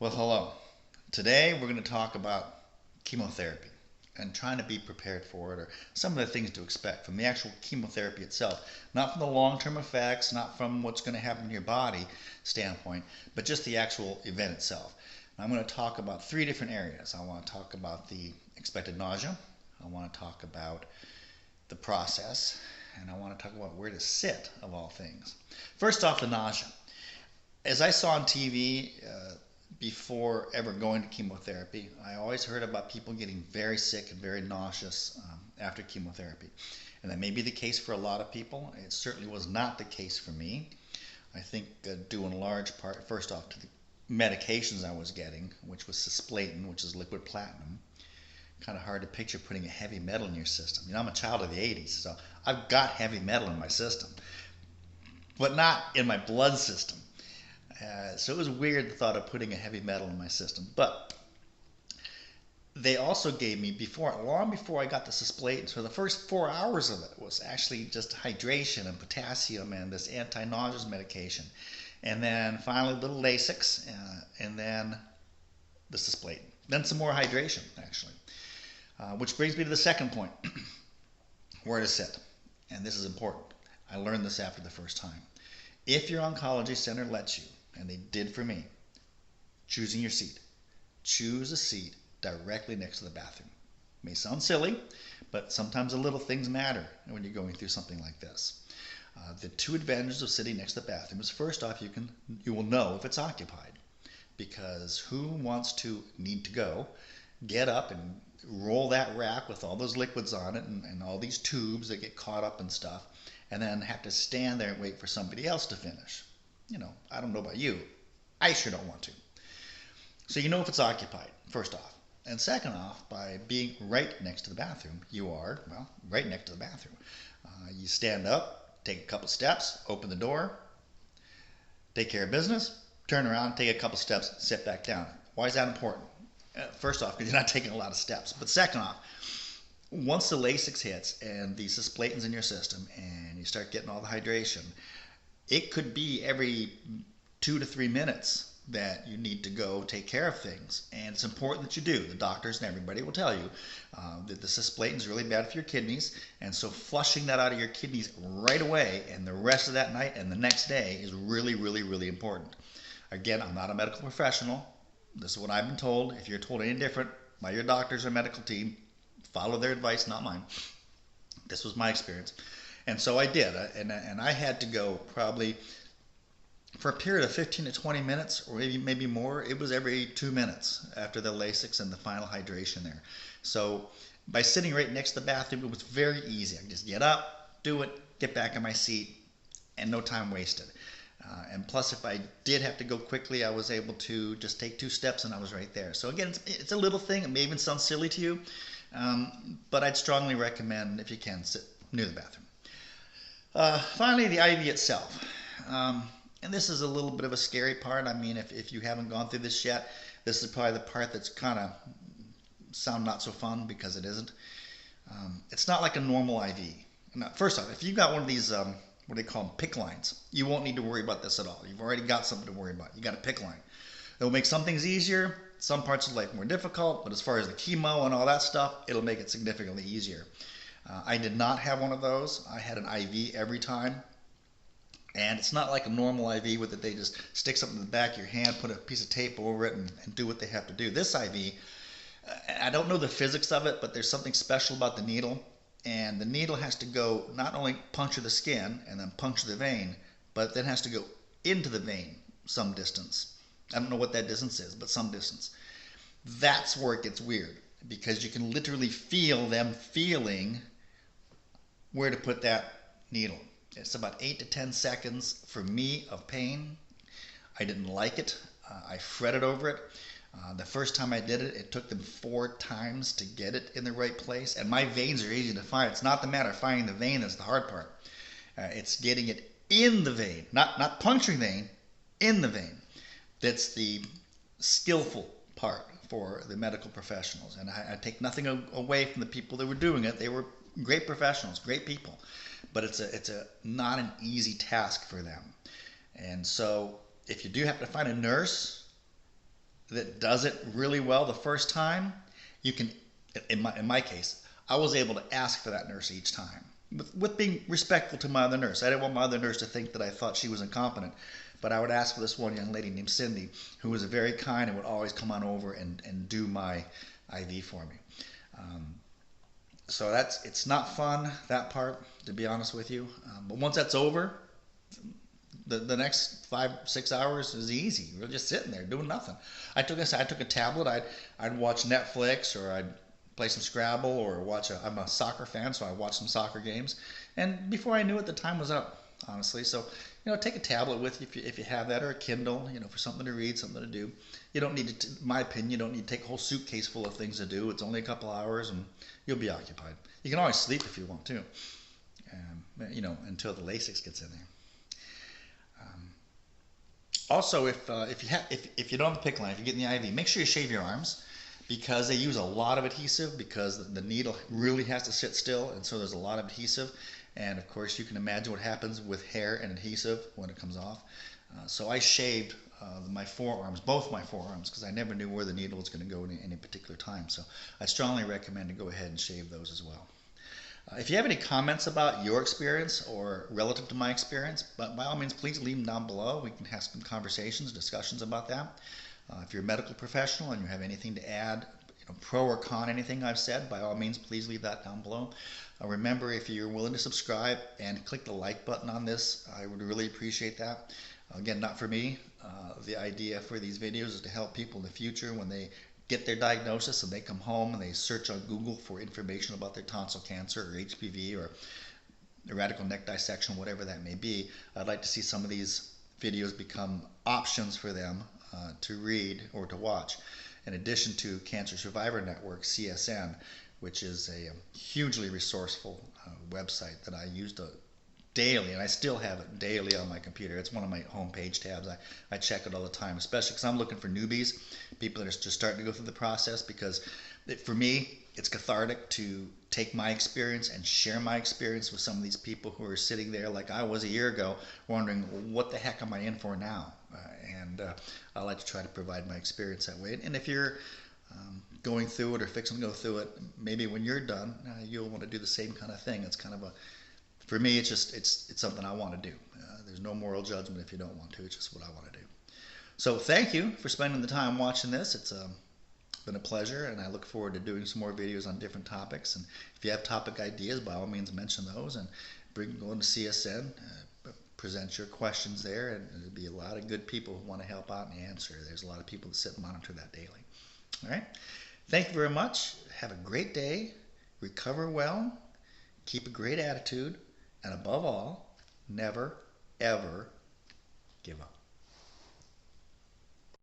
Well, hello. Today we're going to talk about chemotherapy and trying to be prepared for it, or some of the things to expect from the actual chemotherapy itself. Not from the long-term effects, not from what's going to happen in your body standpoint, but just the actual event itself. And I'm going to talk about three different areas. I want to talk about the expected nausea, I want to talk about the process, and I want to talk about where to sit, of all things. First off, the nausea. As I saw on TV, before ever going to chemotherapy, I always heard about people getting very sick and very nauseous after chemotherapy. And that may be the case for a lot of people. It certainly was not the case for me. I think due in large part, first off, to the medications I was getting, which was cisplatin, which is liquid platinum. Kind of hard to picture putting a heavy metal in your system. You know, I'm a child of the 80s, so I've got heavy metal in my system, but not in my blood system. So it was weird the thought of putting a heavy metal in my system. But they also gave me, long before I got the cisplatin, so the first 4 hours of it was actually just hydration and potassium and this anti-nauseous medication. And then finally little Lasix, and then the cisplatin. Then some more hydration, actually. Which brings me to the second point, where to sit. And this is important. I learned this after the first time. If your oncology center lets you, and they did for me, choosing your seat. Choose a seat directly next to the bathroom. It may sound silly, but sometimes the little things matter when you're going through something like this. The two advantages of sitting next to the bathroom is, first off, you will know if it's occupied, because who wants to need to go, get up and roll that rack with all those liquids on it and all these tubes that get caught up and stuff, and then have to stand there and wait for somebody else to finish. You know, I don't know about you. I sure don't want to. So you know if it's occupied, first off. And second off, by being right next to the bathroom, you are, well, right next to the bathroom. You stand up, take a couple steps, open the door, take care of business, turn around, take a couple steps, sit back down. Why is that important? First off, because you're not taking a lot of steps. But second off, once the Lasix hits and the cisplatins in your system and you start getting all the hydration, it could be every 2 to 3 minutes that you need to go take care of things. And it's important that you do. The doctors and everybody will tell you that the cisplatin is really bad for your kidneys. And so flushing that out of your kidneys right away and the rest of that night and the next day is really, really, really important. Again, I'm not a medical professional. This is what I've been told. If you're told any different by your doctors or medical team, follow their advice, not mine. This was my experience. And so I did, and I had to go probably for a period of 15 to 20 minutes, or maybe more. It was every 2 minutes after the Lasix and the final hydration there. So by sitting right next to the bathroom, it was very easy. I could just get up, do it, get back in my seat, and no time wasted. And plus, if I did have to go quickly, I was able to just take 2 steps and I was right there. So again, it's a little thing. It may even sound silly to you, but I'd strongly recommend, if you can, sit near the bathroom. Finally, the IV itself. And this is a little bit of a scary part. I mean, if you haven't gone through this yet, this is probably the part that's kind of sound not so fun, because it isn't. It's not like a normal IV. Now, first off, if you've got one of these, what do they call them, PICC lines, you won't need to worry about this at all. You've already got something to worry about. You got a PICC line. It'll make some things easier, some parts of life more difficult, but as far as the chemo and all that stuff, it'll make it significantly easier. I did not have one of those. I had an IV every time. And it's not like a normal IV with it. They just stick something in the back of your hand, put a piece of tape over it, and do what they have to do. This IV, I don't know the physics of it, but there's something special about the needle. And the needle has to go, not only puncture the skin and then puncture the vein, but then has to go into the vein some distance. I don't know what that distance is, but some distance. That's where it gets weird, because you can literally feel them feeling where to put that needle. It's about 8 to 10 seconds for me of pain. I didn't like it. I fretted over it. The first time I did it, it took them 4 times to get it in the right place. And my veins are easy to find. It's not the matter of finding the vein that's the hard part. It's getting it in the vein, not puncturing the vein, in the vein. That's the skillful part for the medical professionals. And I take nothing away from the people that were doing it. They were great professionals, great people. But it's not an easy task for them. And so if you do have to find a nurse, that does it really well the first time, you can, in my case, I was able to ask for that nurse each time with being respectful to my other nurse. I didn't want my other nurse to think that I thought she was incompetent, but I would ask for this one young lady named Cindy, who was very kind and would always come on over and do my IV for me. Um, so it's not fun, that part, to be honest with you. But once that's over, the next 5-6 hours is easy. We're just sitting there doing nothing. I took a tablet. I'd watch Netflix, or I'd play some Scrabble, or I'm a soccer fan, so I watch some soccer games. And before I knew it, the time was up, honestly. So, take a tablet with you if you have that, or a Kindle, for something to read, something to do. You don't need to, in my opinion, you don't need to take a whole suitcase full of things to do. It's only a couple hours, and you'll be occupied. You can always sleep if you want to, until the Lasix gets in there. Also, if you don't have the PICC line, if you get in the IV, make sure you shave your arms, because they use a lot of adhesive, because the needle really has to sit still, and so there's a lot of adhesive. And of course, you can imagine what happens with hair and adhesive when it comes off. So I shaved my forearms, both my forearms, because I never knew where the needle was going to go at any particular time. So I strongly recommend to go ahead and shave those as well. If you have any comments about your experience or relative to my experience, but by all means, please leave them down below. We can have some conversations, discussions about that. If you're a medical professional and you have anything to add, pro or con anything I've said, by all means, please leave that down below. Remember, if you're willing to subscribe and click the like button on this, I would really appreciate that. Again, not for me. The idea for these videos is to help people in the future when they get their diagnosis and they come home and they search on Google for information about their tonsil cancer or HPV or radical neck dissection, whatever that may be. I'd like to see some of these videos become options for them to read or to watch, in addition to Cancer Survivor Network, CSN, which is a hugely resourceful website that I used daily, and I still have it daily on my computer. It's one of my homepage tabs. I check it all the time, especially because I'm looking for newbies, people that are just starting to go through the process, because for me, it's cathartic to take my experience and share my experience with some of these people who are sitting there like I was a year ago, wondering, what the heck am I in for now? And I like to try to provide my experience that way. And if you're going through it or fixing to go through it, maybe when you're done, you'll want to do the same kind of thing. It's kind of for me, it's something I want to do. There's no moral judgment if you don't want to. It's just what I want to do. So thank you for spending the time watching this. It's been a pleasure, and I look forward to doing some more videos on different topics. And if you have topic ideas, by all means mention those, and go to CSN, present your questions there, and there'll be a lot of good people who want to help out and answer. There's a lot of people that sit and monitor that daily. All right. Thank you very much. Have a great day. Recover well. Keep a great attitude. And above all, never, ever give up.